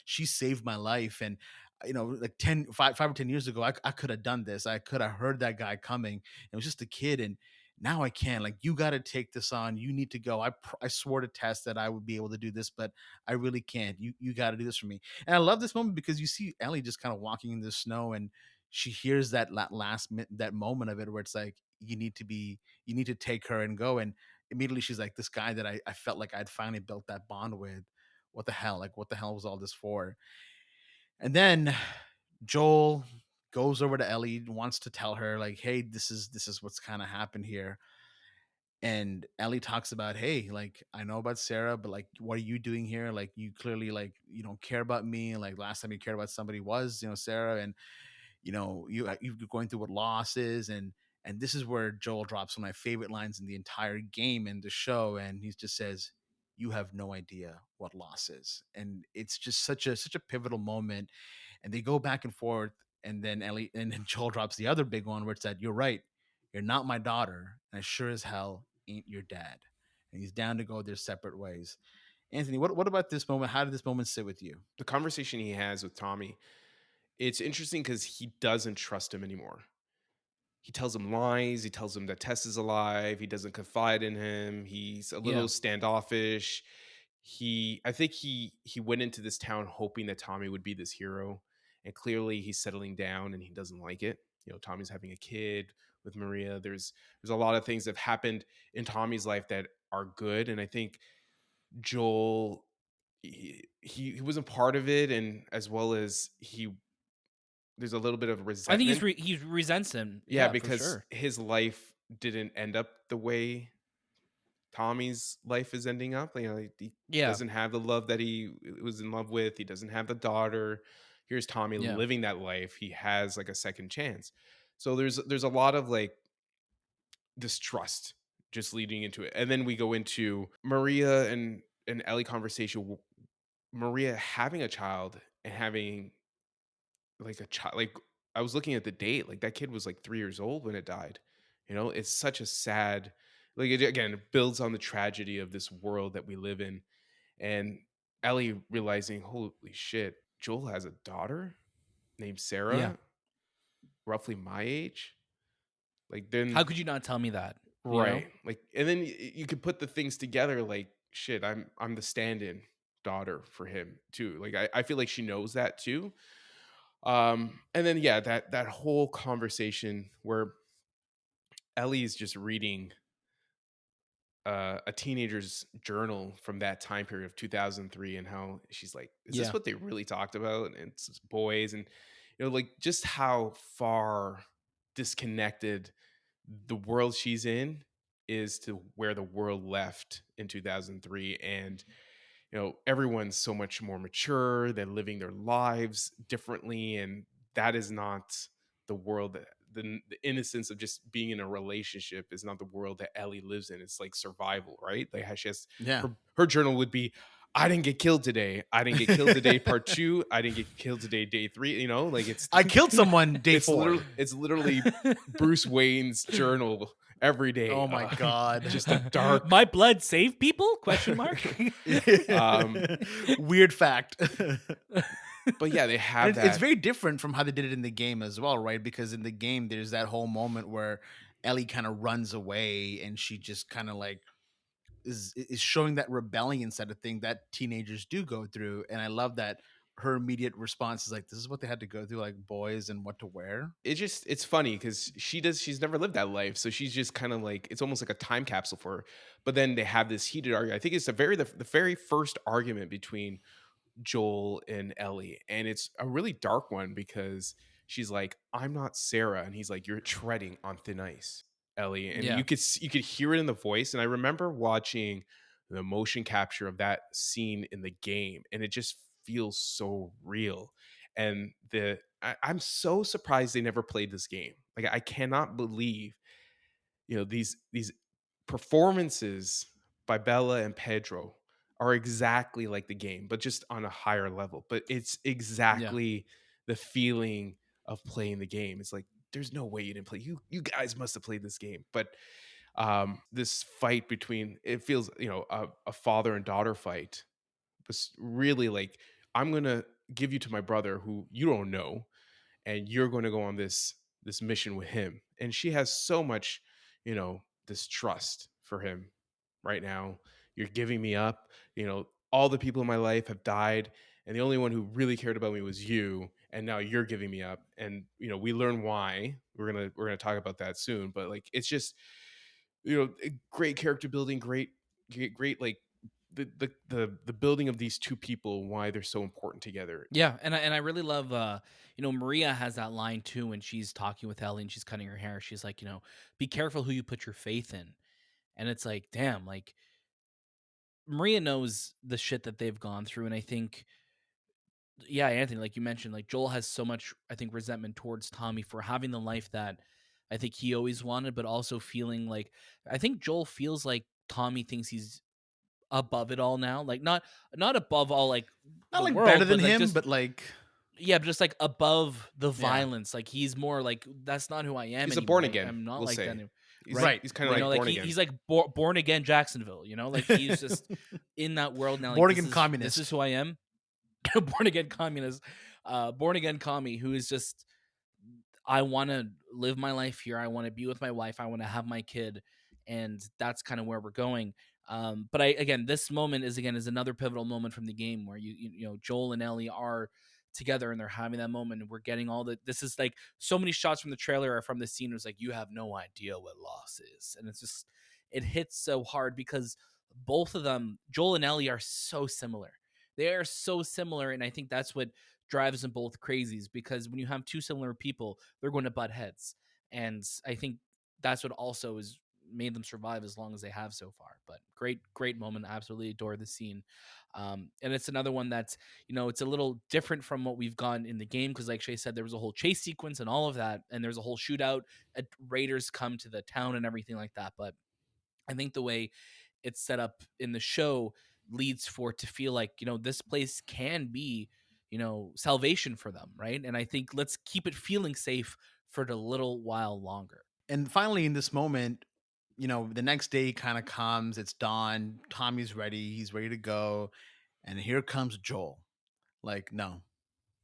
she saved my life, and like 5 or 10 years ago, I could have done this. I could have heard that guy coming. It was just a kid, and now I can. Like, you got to take this on. You need to go. I swore to Tess that I would be able to do this, but I really can't. You got to do this for me. And I love this moment because you see Ellie just kind of walking in the snow, and she hears that moment of it where it's like, you need to take her and go. And immediately she's like, this guy that I felt like I'd finally built that bond with, what the hell? Like, what the hell was all this for? And then Joel goes over to Ellie, wants to tell her like, hey, this is what's kind of happened here. And Ellie talks about, hey, like, I know about Sarah, but like, what are you doing here? Like, you clearly, like, you don't care about me. Like, last time you cared about somebody was Sarah. And you're going through what loss is. And this is where Joel drops one of my favorite lines in the entire game and the show, and he just says, you have no idea what loss is. And it's just such a pivotal moment. And they go back and forth, and then Ellie and then Joel drops the other big one where it's that, you're right, you're not my daughter, and I sure as hell ain't your dad. And he's down to go their separate ways. Anthony, what about this moment? How did this moment sit with you? The conversation he has with Tommy, it's interesting because he doesn't trust him anymore. He tells him lies. He tells him that Tess is alive. He doesn't confide in him. He's a yeah, little standoffish. I think he went into this town hoping that Tommy would be this hero, and clearly he's settling down and he doesn't like it. Tommy's having a kid with Maria. There's a lot of things that have happened in Tommy's life that are good, and I think Joel, he wasn't part of it, and as well as there's a little bit of I think resentment. he resents him. Yeah, Yeah, for because sure. his life didn't end up the way Tommy's life is ending up. He Yeah, doesn't have the love that he was in love with. He doesn't have the daughter. Here's Tommy yeah. living that life. He has like a second chance. So there's a lot of like distrust just leading into it. And then we go into Maria and Ellie conversation. Maria having a child and having like a child, like, I was looking at the date, like, that kid was, like, 3 years old when it died, It's such a sad, like, it builds on the tragedy of this world that we live in, and Ellie realizing, "Holy shit, Joel has a daughter named Yeah. Sarah, roughly my age?" Like, How then could you not tell me that? right, like, and then you could put the things together, like, shit, I'm the stand-in daughter for him too, like, I feel like she knows that too. And then yeah, that whole conversation where Ellie is just reading a teenager's journal from that time period of 2003, and how she's like, is this Yeah. what they really talked about? And it's just boys, and like just how far disconnected the world she's in is to where the world left in 2003. And everyone's so much more mature, they're living their lives differently, and that is not the world that the innocence of just being in a relationship is not the world that Ellie lives in. It's like survival, right? Like how she has Yeah. her journal would be, I didn't get killed today, I didn't get killed today part 2, I didn't get killed today day 3, like it's I killed someone day it's 4. literally Bruce Wayne's journal every day. Oh my god. Just a dark. My blood saved people? Question mark. Um, Weird fact. but yeah, they And have it's that. very different from how they did it in the game as well, right? Because in the game, there's that whole moment where Ellie kind of runs away and she just kind of like is showing that rebellion side of thing that teenagers do go through. And I love that her immediate response is like, this is what they had to go through, like boys and what to wear. It's funny because she's never lived that life, so she's just kind of like, it's almost like a time capsule for her. But then they have this heated argument. I think it's the very first argument between Joel and Ellie, and it's a really dark one because she's like, I'm not Sarah, and he's like, you're treading on thin ice, Ellie. And Yeah. you could hear it in the voice. And I remember watching the motion capture of that scene in the game, and it just feels so real. And I'm so surprised they never played this game. Like, I cannot believe these performances by Bella and Pedro are exactly like the game, but just on a higher level. But it's Yeah. exactly the feeling of playing the game. It's like, there's no way you didn't play. You guys must have played this game. But this fight between, it feels, a father and daughter fight was really like, I'm gonna give you to my brother who you don't know, and you're going to go on this mission with him. And she has so much, this trust for him right now. You're giving me up. All the people in my life have died, and the only one who really cared about me was you, and now you're giving me up. And we learn why. We're gonna talk about that soon. But like, it's just, great character building, great like the building of these two people, why they're so important together. Yeah, and I really love Maria has that line too when she's talking with Ellie and she's cutting her hair. She's like, be careful who you put your faith in. And it's like, damn, like Maria knows the shit that they've gone through, and I think, yeah, Anthony, like you mentioned, like Joel has so much, I think, resentment towards Tommy for having the life that I think he always wanted, but also feeling like, I think Joel feels like Tommy thinks he's above it all now, like not above all like Not the like better world, than but like him, just, but like, yeah, but just like above the yeah. violence. Like he's more like, that's not who I am He's a anymore. born again, I'm not we'll like that say. anymore. He's Right. Right, he's kind of right. like Like born again. he's like born again Jacksonville. Like he's just in that world now. Like Born this again is communist. who I am. Born again communist. Born again commie who is just, I want to live my life here. I want to be with my wife. I want to have my kid, and that's kind of where we're going. But again, this moment is another pivotal moment from the game where Joel and Ellie are together and they're having that moment, and we're getting all the. This is like so many shots from the trailer or from the scene. It was like, you have no idea what loss is, and it's just, it hits so hard because both of them, Joel and Ellie, are so similar. They are so similar, and I think that's what drives them both crazies, because when you have two similar people, they're going to butt heads. And I think that's what also has made them survive as long as they have so far. But great moment. Absolutely adore the scene. And it's another one that's, it's a little different from what we've gotten in the game. Cause like Shay said, there was a whole chase sequence and all of that. And there's a whole shootout. Raiders come to the town and everything like that. But I think the way it's set up in the show leads for it to feel like, this place can be, salvation for them, right? And I think let's keep it feeling safe for a little while longer. And finally, in this moment, the next day kind of comes. It's dawn. Tommy's ready. He's ready to go. And here comes Joel. Like, no,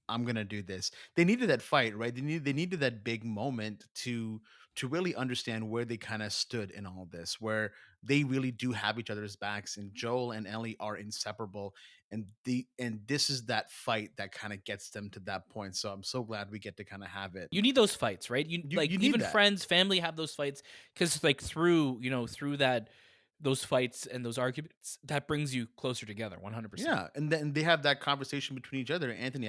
I'm gonna do this. They needed that fight, right? They needed that big moment to really understand where they kind of stood in all this, where they really do have each other's backs, and Joel and Ellie are inseparable. And this is that fight that kind of gets them to that point. So I'm so glad we get to kind of have it. You need those fights, right? You You like, you need even that. friends, family have those fights, because like through that those fights and those arguments, that brings you closer together 100%. Yeah, and then they have that conversation between each other. Anthony,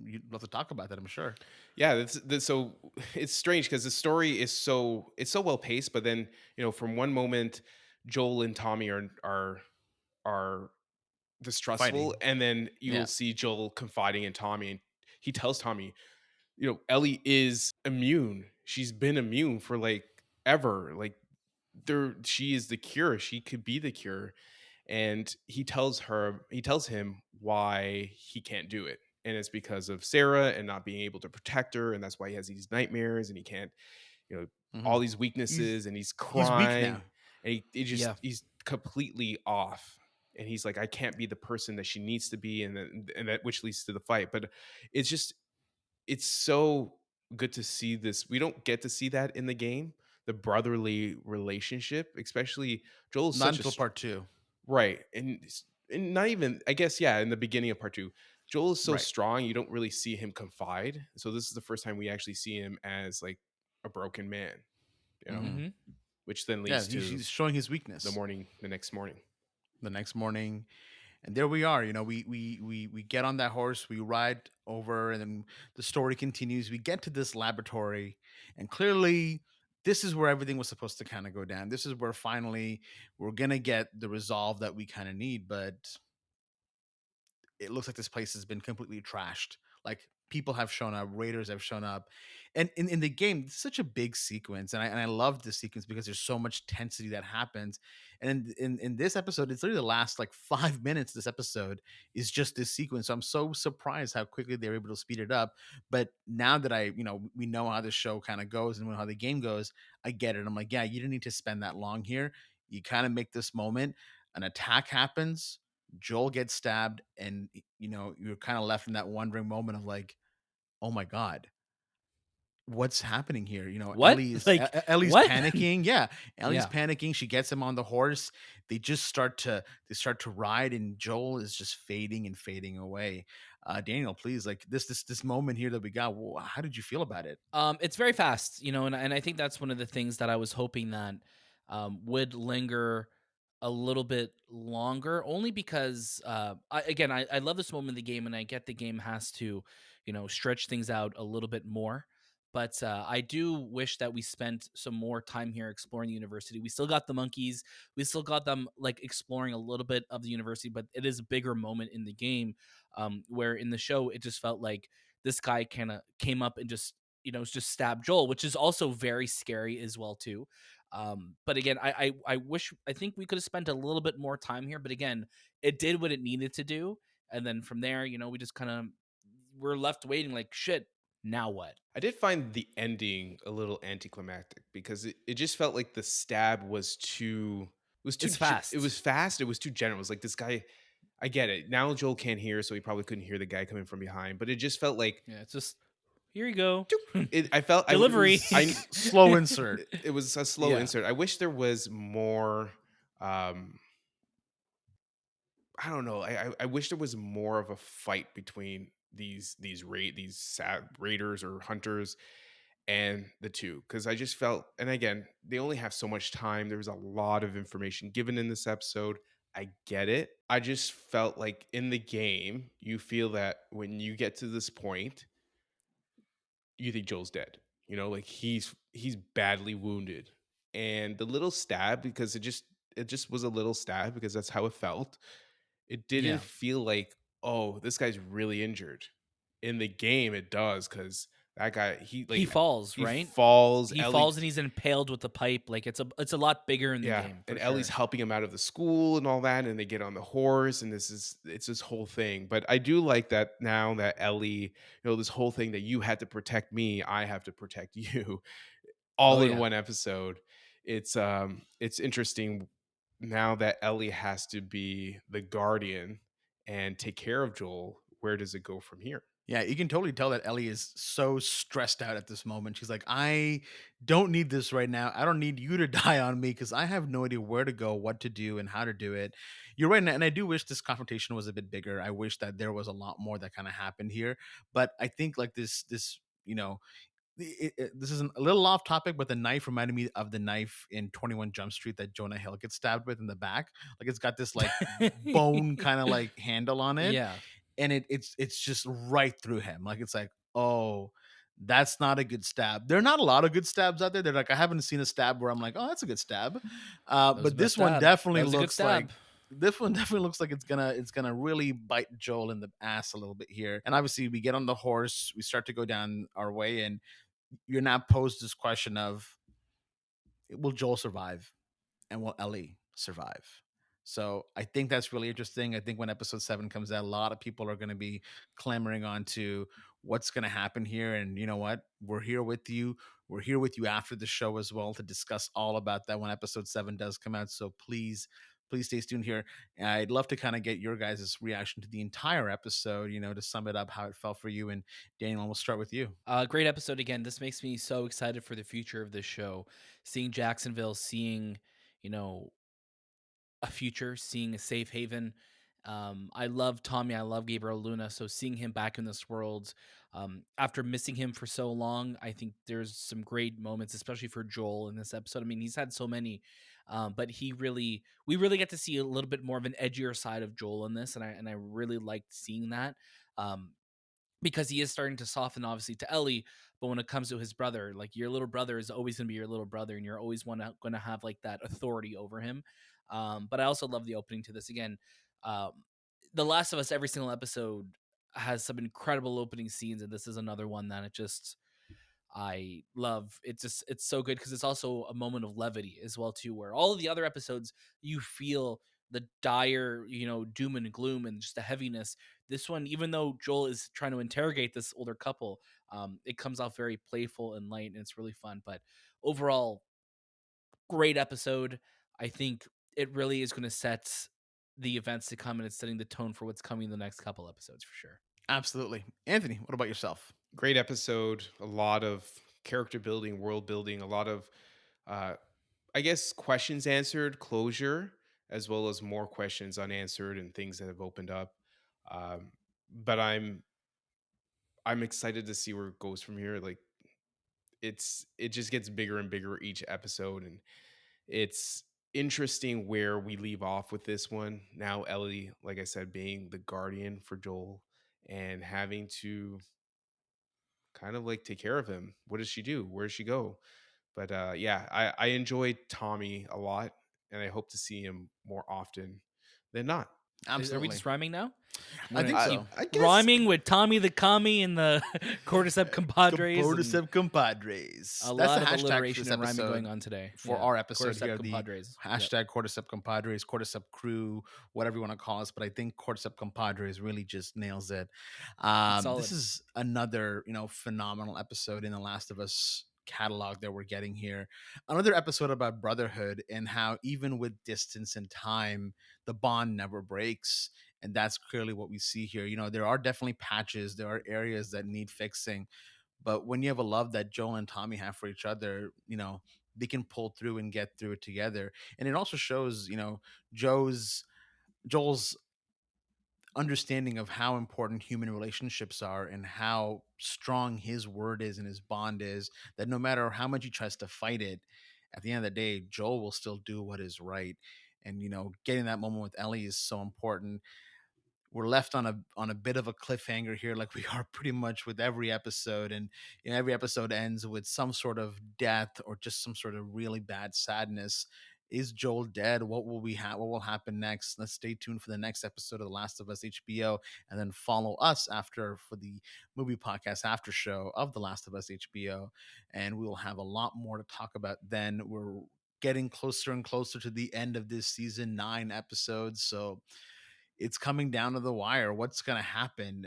you'd love to talk about that, I'm sure. Yeah, that's so it's strange because the story is so well paced, but then from one moment Joel and Tommy are distrustful, Fighting. and then you'll Yeah. see Joel confiding in Tommy, and he tells Tommy, Ellie is immune. She's been immune for like ever. Like she is the cure. She could be the cure. And he tells him why he can't do it. And it's because of Sarah and not being able to protect her. And that's why he has these nightmares and he can't, you know, Hmm. all these He's weaknesses and he's he's weak crying now. and Yeah. he's completely off. And he's like, I can't be the person that she needs to be. And that which leads to the fight. But it's just, it's so good to see this. We don't get to see that in the game, the brotherly relationship, especially Joel's Not such a until part two. right, and not even, I guess, yeah, in the beginning of part 2, Joel is so Right. strong, you don't really see him confide. So this is the first time we actually see him as like a broken man, you know, Hmm. Hmm. which then Yeah, leads he's to showing his weakness the next morning. the next morning. And there we are. We get on that horse, we ride over, and then the story continues. We get to this laboratory, and clearly this is where everything was supposed to kind of go down. This is where finally we're gonna get the resolve that we kind of need, but it looks like this place has been completely trashed. Like, people have shown up, raiders have shown up, and in the game, it's such a big sequence, and I love this sequence because there's so much tensity that happens. And in this episode, it's literally the last like 5 minutes. Of this episode is just this sequence. So I'm so surprised how quickly they're able to speed it up. But now that we know how the show kind of goes and how the game goes, I get it. I'm like, yeah, you didn't need to spend that long here. You kind of make this moment. An attack happens, Joel gets stabbed, and you're kind of left in that wondering moment of like, oh my god, what's happening here? What? Like Ellie's what? panicking. Yeah, Ellie's Yeah. panicking. She gets him on the horse. They start to ride, and Joel is just fading and fading away. Daniel, please, like this moment here that we got. How did you feel about it? It's very fast, and I think that's one of the things that I was hoping that would linger a little bit longer, only because I love this moment in the game, and I get the game has to, stretch things out a little bit more. But I do wish that we spent some more time here exploring the university. We still got the monkeys, we still got them like exploring a little bit of the university, but it is a bigger moment in the game, where in the show it just felt like this guy kind of came up and just stab Joel, which is also very scary as well too. But again, I think we could have spent a little bit more time here. But again, it did what it needed to do, and then from there, we just kind of we're left waiting like shit. Now what? I did find the ending a little anticlimactic because it just felt like the stab It's it fast. was fast, it was too general. It was like this guy, I get it. Now Joel can't hear, so he probably couldn't hear the guy coming from behind, but it just felt like Yeah, it's just here you go. I felt It Delivery. was slow insert. it was a slow Yeah. insert. I wish there was more. Um, I don't know. I wish there was more of a fight between these raiders or hunters and the two, because I just felt, and again, they only have so much time. There was a lot of information given in this episode. I get it. I just felt like in the game, you feel that when you get to this point, you think Joel's dead. Like he's badly wounded. And the little stab, because it just was a little stab because that's how it felt. It didn't Yeah. feel like, oh, this guy's really injured. In the game, it does, because that guy, He falls, he right? falls. He Ellie, falls and he's impaled with the pipe. Like it's a lot bigger in the yeah, game for and Ellie's sure. helping him out of the school and all that, and they get on the horse, and it's this whole thing. But I do like that now that Ellie, this whole thing that you had to protect me, I have to protect you, Oh all in yeah. one episode. It's interesting now that Ellie has to be the guardian and take care of Joel. Where does it go from here? Yeah, you can totally tell that Ellie is so stressed out at this moment. She's like, I don't need this right now. I don't need you to die on me because I have no idea where to go, what to do, and how to do it. You're right. And I do wish this confrontation was a bit bigger. I wish that there was a lot more that kind of happened here. But I think like this, This is a little off topic, but the knife reminded me of the knife in 21 Jump Street that Jonah Hill gets stabbed with in the back. Like it's got this like bone kind of like handle on it, Yeah, and it's just right through him. Like it's like, oh, that's not a good stab. There are not a lot of good stabs out there. They're like, I haven't seen a stab where I'm like, oh, that's a good stab. that was But the best this one stab. definitely That was a good looks like stab. it's gonna really bite Joel in the ass a little bit here. And obviously we get on the horse, we start to go down our way, and you're now posed this question of, will Joel survive? And will Ellie survive? So I think that's really interesting. I think when episode 7 comes out, a lot of people are going to be clamoring on to what's going to happen here. And you know what? We're here with you. We're here with you after the show as well to discuss all about that when episode 7 does come out. So please stay tuned here. And I'd love to kind of get your guys' reaction to the entire episode, to sum it up, how it felt for you. And Daniel, we'll start with you. Great episode again. This makes me so excited for the future of this show. Seeing Jacksonville, seeing, you know, a future, seeing a safe haven. I love Tommy. I love Gabriel Luna. So seeing him back in this world, after missing him for so long, I think there's some great moments, especially for Joel in this episode. I mean, he's had so many, but we really get to see a little bit more of an edgier side of Joel in this, and I really liked seeing that. Um, because he is starting to soften obviously to Ellie, but when it comes to his brother, like your little brother is always going to be your little brother, and you're always going to have like that authority over him. But I also love the opening to this again. Um, the Last of Us, every single episode has some incredible opening scenes, and this is another one that it just I love. It's so good because it's also a moment of levity as well too, where all of the other episodes you feel the dire, doom and gloom and just the heaviness. This one, even though Joel is trying to interrogate this older couple, it comes off very playful and light, and it's really fun. But overall, great episode. I think it really is going to set the events to come, and it's setting the tone for what's coming in the next couple episodes for sure. Absolutely. Anthony, what about yourself? Great episode. A lot of character building, world building, a lot of, uh, I guess, questions answered, closure, as well as more questions unanswered and things that have opened up. Um, but I'm excited to see where it goes from here. Like it just gets bigger and bigger each episode, and it's interesting where we leave off with this one. Now Ellie, like I said, being the guardian for Joel and having to kind of like take care of him. What does she do? Where does she go? But yeah, I enjoy Tommy a lot, and I hope to see him more often than not. Are we Absolutely. just rhyming now? I'm I gonna think I, keep so. I guess rhyming with Tommy the Commie and the Cordycep Compadres, and Cordycep Compadres. a That's the lot of hashtag for alliteration this and rhyming going episode. on today. For Yeah, our episode Cordycep here, the Compadres. Yep. hashtag Cordycep Compadres, Cordycep crew, whatever you want to call us. But I think Cordycep Compadres really just nails it. It's This solid. is another, phenomenal episode in the Last of Us catalog that we're getting here. Another episode about brotherhood and how even with distance and time, the bond never breaks. And that's clearly what we see here. There are definitely patches, there are areas that need fixing, but when you have a love that Joel and Tommy have for each other, they can pull through and get through it together. And it also shows, Joe's Joel's understanding of how important human relationships are and how strong his word is and his bond is, that no matter how much he tries to fight it, at the end of the day, Joel will still do what is right. And getting that moment with Ellie is so important. We're left on a bit of a cliffhanger here, like we are pretty much with every episode, and every episode ends with some sort of death or just some sort of really bad sadness. Is Joel dead? What will we have? What will happen next? Let's stay tuned for the next episode of The Last of Us HBO, and then follow us after for the movie podcast after show of The Last of Us HBO, and we will have a lot more to talk about then. We're getting closer and closer to the end of this season, 9 episodes, so it's coming down to the wire. What's going to happen?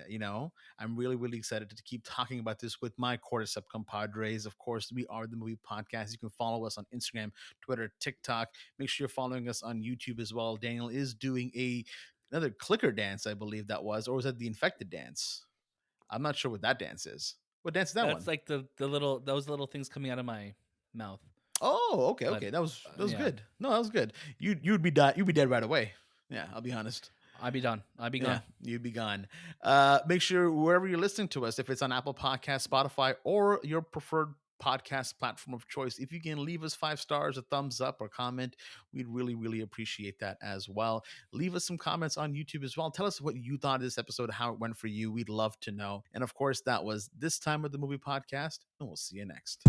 I'm really, really excited to keep talking about this with my Cordycep compadres. Of course, we are the Movie Podcast. You can follow us on Instagram, Twitter, TikTok. Make sure you're following us on YouTube as well. Daniel is doing another clicker dance, I believe that was, or was that the infected dance? I'm not sure what that dance is. What dance is that That's one? like the little those little things coming out of my mouth. Oh, okay, But okay. That was yeah, good. No, that was good. You'd be dead right away. Yeah, I'll be honest. I'd be done. I'd be Yeah, gone. you'd be gone. Make sure wherever you're listening to us, if it's on Apple Podcast, Spotify, or your preferred podcast platform of choice, if you can leave us 5 stars, a thumbs up, or comment, we'd really, really appreciate that as well. Leave us some comments on YouTube as well. Tell us what you thought of this episode, how it went for you. We'd love to know. And of course, that was this time of the movie podcast, and we'll see you next.